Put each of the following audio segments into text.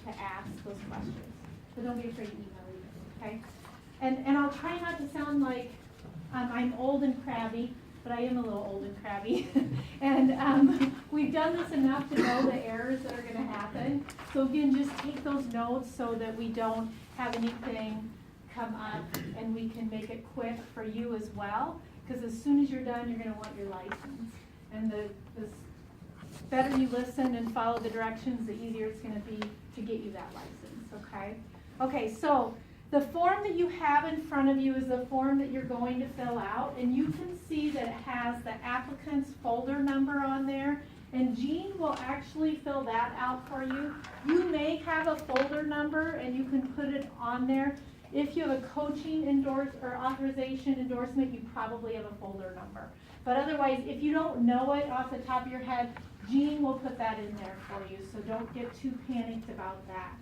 to ask those questions. So don't be afraid to email either, okay? And I'll try not to sound like I'm old and crabby, but I am a little old and crabby. And we've done this enough to know the errors that are going to happen. So again, just take those notes so that we don't have anything come up, and we can make it quick for you as well. Because as soon as you're done, you're going to want your license. And the better you listen and follow the directions, the easier it's going to be to get you that license, okay? Okay, so the form that you have in front of you is the form that you're going to fill out, and you can see that it has the applicant's folder number on there, and Jean will actually fill that out for you. You may have a folder number, and you can put it on there. If you have a coaching or authorization endorsement, you probably have a folder number. But otherwise, if you don't know it off the top of your head, Jean will put that in there for you, so don't get too panicked about that.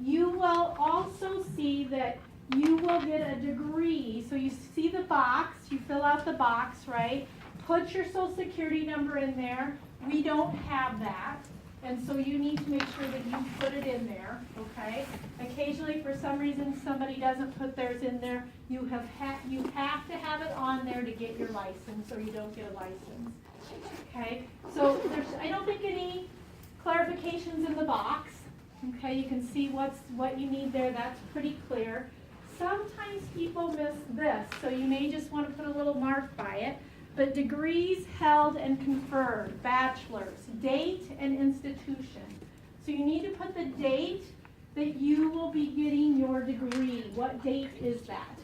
You will also see that you will get a degree. So you see the box, you fill out the box, right? Put your social security number in there. We don't have that. And so you need to make sure that you put it in there, okay? Occasionally, for some reason, somebody doesn't put theirs in there. You have to have it on there to get your license, or you don't get a license, okay? So I don't think any clarifications in the box, okay? You can see what you need there. That's pretty clear. Sometimes people miss this, so you may just want to put a little mark by it. But degrees held and conferred, bachelor's, date and institution. So you need to put the date that you will be getting your degree. What date is that?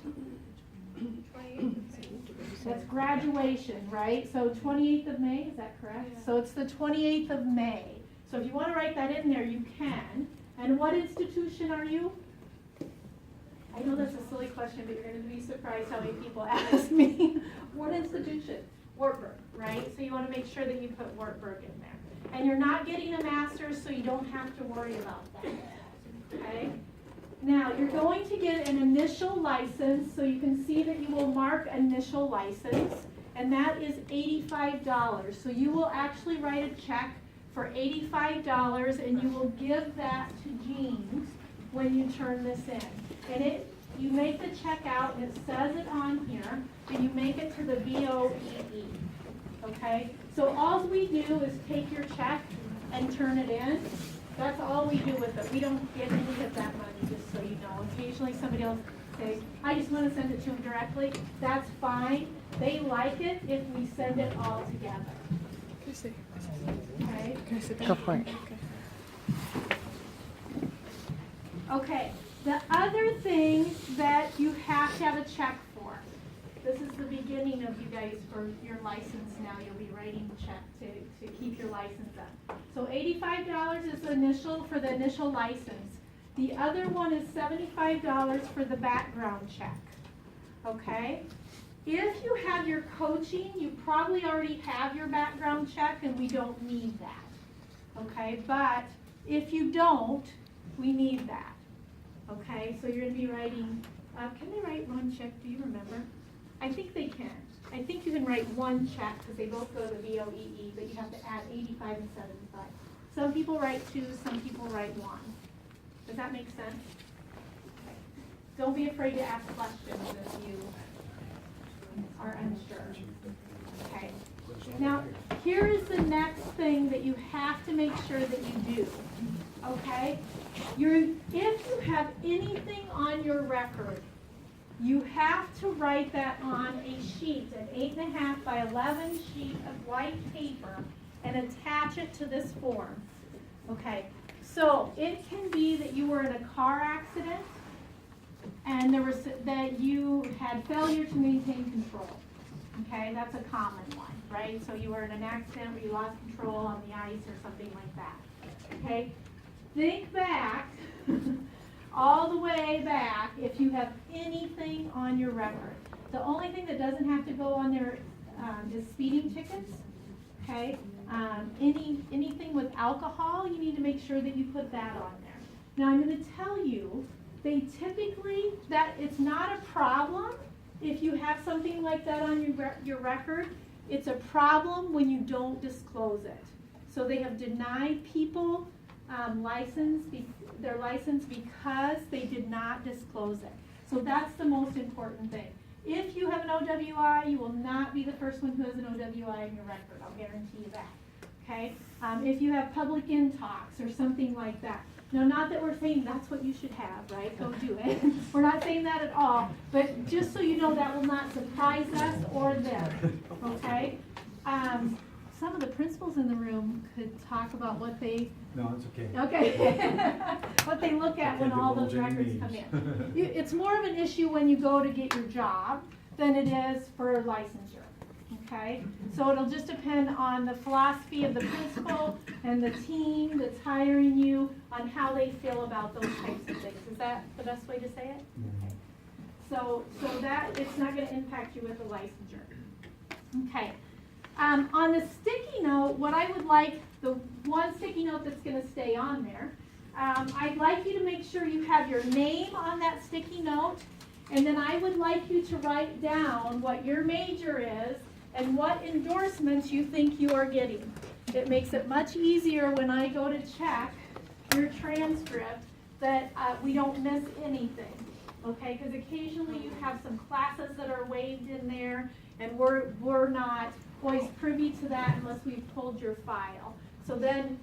That's graduation, right? So 28th of May, is that correct? Yeah. So it's the 28th of May. So if you want to write that in there, you can. And what institution are you? I know that's a silly question, but you're going to be surprised how many people ask me. What institution? Wartburg, right? So you want to make sure that you put Wartburg in there. And you're not getting a master's, so you don't have to worry about that. Okay? Now, you're going to get an initial license, so you can see that you will mark initial license, and that is $85. So you will actually write a check for $85, and you will give that to Jean when you turn this in. And you make the check out, and it says it on here, and you make it to the VOEE, okay? So all we do is take your check and turn it in. That's all we do with it. We don't get any of that money, just so you know. Occasionally somebody else say, I just want to send it to them directly. That's fine. They like it if we send it all together. Okay? Go for it. Okay. The other thing that you have to have a check for, this is the beginning of you guys for your license now. You'll be writing the check to keep your license up. So $85 is the initial for the initial license. The other one is $75 for the background check. Okay? If you have your coaching, you probably already have your background check, and we don't need that. Okay? But if you don't, we need that. Okay, so you're going to be writing, can they write one check? Do you remember? I think they can. I think you can write one check because they both go to VOEE, but you have to add 85 and 75. Some people write two, some people write one. Does that make sense? Okay. Don't be afraid to ask questions if you are unsure. Okay. Now, here is the next thing that you have to make sure that you do. Okay? If you have anything on your record, you have to write that on a sheet, an 8.5 by 11 sheet of white paper, and attach it to this form. Okay? So it can be that you were in a car accident, and that you had failure to maintain control. Okay? That's a common one, right? So you were in an accident where you lost control on the ice or something like that. Okay? Think back, all the way back, if you have anything on your record. The only thing that doesn't have to go on there is speeding tickets, okay? Anything with alcohol, you need to make sure that you put that on there. Now I'm going to tell you, they typically, that it's not a problem if you have something like that on your record. It's a problem when you don't disclose it. So they have denied people their license because they did not disclose it. So that's the most important thing. If you have an OWI, you will not be the first one who has an OWI in your record. I'll guarantee you that. Okay? If you have public in-talks or something like that. Now, not that we're saying that's what you should have, right? Go do it. We're not saying that at all. But just so you know, that will not surprise us or them. Okay? Some of the principals in the room could talk about what they... No, it's okay. Okay. What they look at when all those records come in. It's more of an issue when you go to get your job than it is for licensure. Okay? So it'll just depend on the philosophy of the principal and the team that's hiring you on how they feel about those types of things. Is that the best way to say it? Okay. So that it's not going to impact you with the licensure. Okay. On the sticky note, what I would like, the one sticky note that's going to stay on there, I'd like you to make sure you have your name on that sticky note, and then I would like you to write down what your major is and what endorsements you think you are getting. It makes it much easier when I go to check your transcript that we don't miss anything, okay? Because occasionally you have some classes that are waived in there, and we're not always privy to that unless we've pulled your file. So then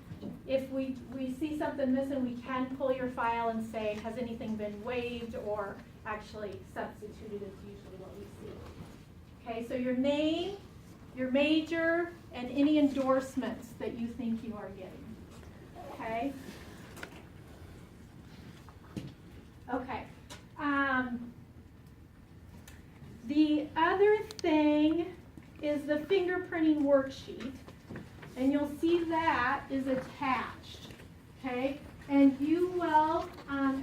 if we see something missing, we can pull your file and say, has anything been waived or actually substituted is usually what we see. Okay, so your name, your major, and any endorsements that you think you are getting. Okay? Okay. The other thing is the fingerprinting worksheet, and you'll see that is attached, okay? And you will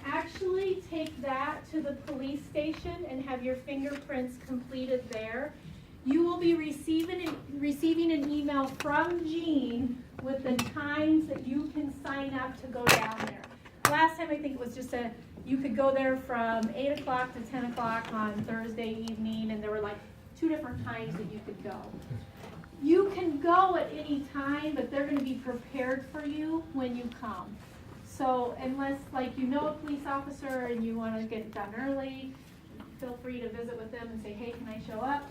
actually take that to the police station and have your fingerprints completed there. You will be receiving an email from Jean with the times that you can sign up to go down there. Last time I think it was just you could go there from 8 o'clock to 10 o'clock on Thursday evening, and there were like 2 different times that you could go. You can go at any time, but they're going to be prepared for you when you come. So unless, like, you know a police officer and you want to get it done early, feel free to visit with them and say, hey, can I show up?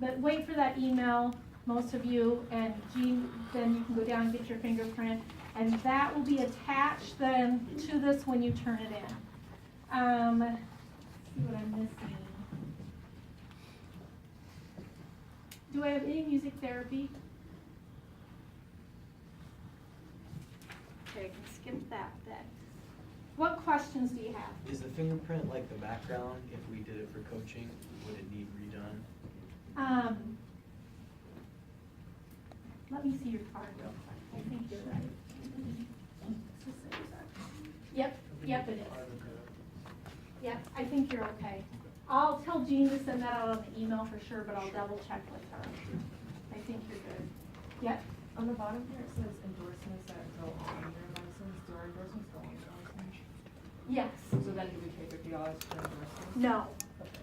But wait for that email, most of you, and Jean, then you can go down and get your fingerprint, and that will be attached then to this when you turn it in. Let's see what I'm missing. Do I have any music therapy? Okay, I can skip that then. What questions do you have? Is the fingerprint like the background? If we did it for coaching, would it need redone? Let me see your card real quick. I think you're right. Yep, it is. Yep, I think you're okay. I'll tell Jean to send that out on the email for sure, but I'll double check with her. I think you're good. Yep. On the bottom here, it says endorsements that go on your license. Do our endorsements go on your license? Yes. So then do we pay $50 for endorsements? No.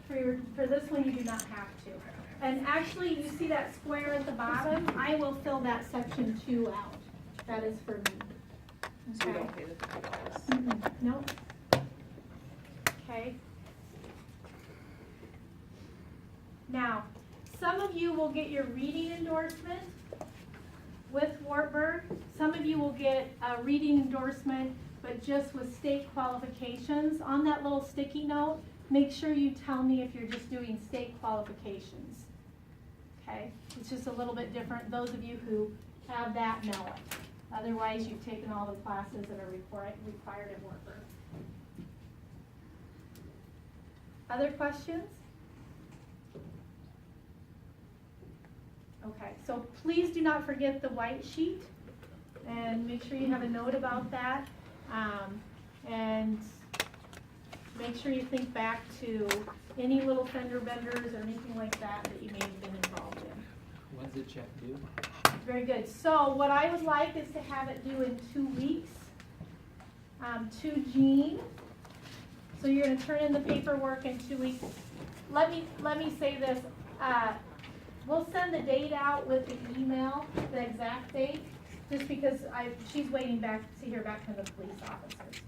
For this one, you do not have to. And actually, you see that square at the bottom? I will fill that section 2 out. That is for me. So we Okay. don't pay the $50? Nope. Okay. Now, some of you will get your reading endorsement with Wartburg. Some of you will get a reading endorsement, but just with state qualifications. On that little sticky note, make sure you tell me if you're just doing state qualifications. Okay? It's just a little bit different. Those of you who have that know it. Otherwise, you've taken all the classes that are required at Wartburg. Other questions? Okay, so please do not forget the white sheet, and make sure you have a note about that, and make sure you think back to any little fender benders or anything like that you may have been involved in. When's the check due? Very good. So what I would like is to have it due in 2 weeks to Jean. So you're going to turn in the paperwork in 2 weeks. Let me say this. We'll send the date out with the email, the exact date, just because she's waiting back to hear back from the police officers.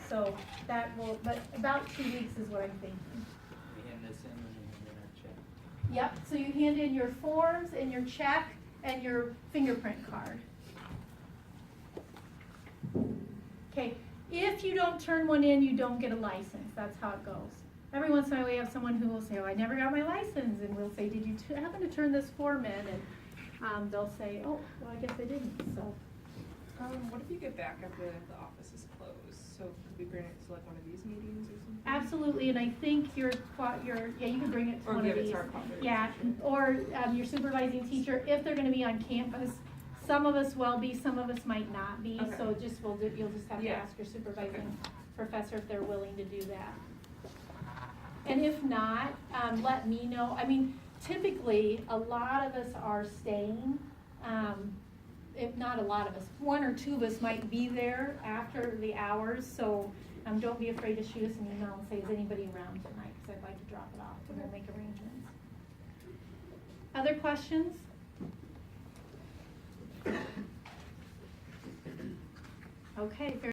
So that will, but about 2 weeks is what I'm thinking. We hand this in and then we get our check. Yep, so you hand in your forms and your check and your fingerprint card. Okay, if you don't turn one in, you don't get a license. That's how it goes. Every once in a while we have someone who will say, oh, I never got my license, and we'll say, did you happen to turn this form in? And they'll say, oh, well, I guess I didn't, so. What if you get back after the office is closed? So could we bring it to like one of these meetings or something? Absolutely, and I think yeah, you can bring it to Or one give of it these. to our cooperative Yeah, teacher. or your supervising teacher, if they're gonna be on campus. Some of us will be, some of us might not be, Okay. so you'll just have to Yeah. ask your supervising Okay. professor if they're willing to do that. And if not, let me know. I mean, typically, a lot of us are staying. If not a lot of us, 1 or 2 of us might be there after the hours, so don't be afraid to shoot us an email and say, is anybody around tonight? Because I'd like to drop it off and we'll make arrangements. Other questions? Okay.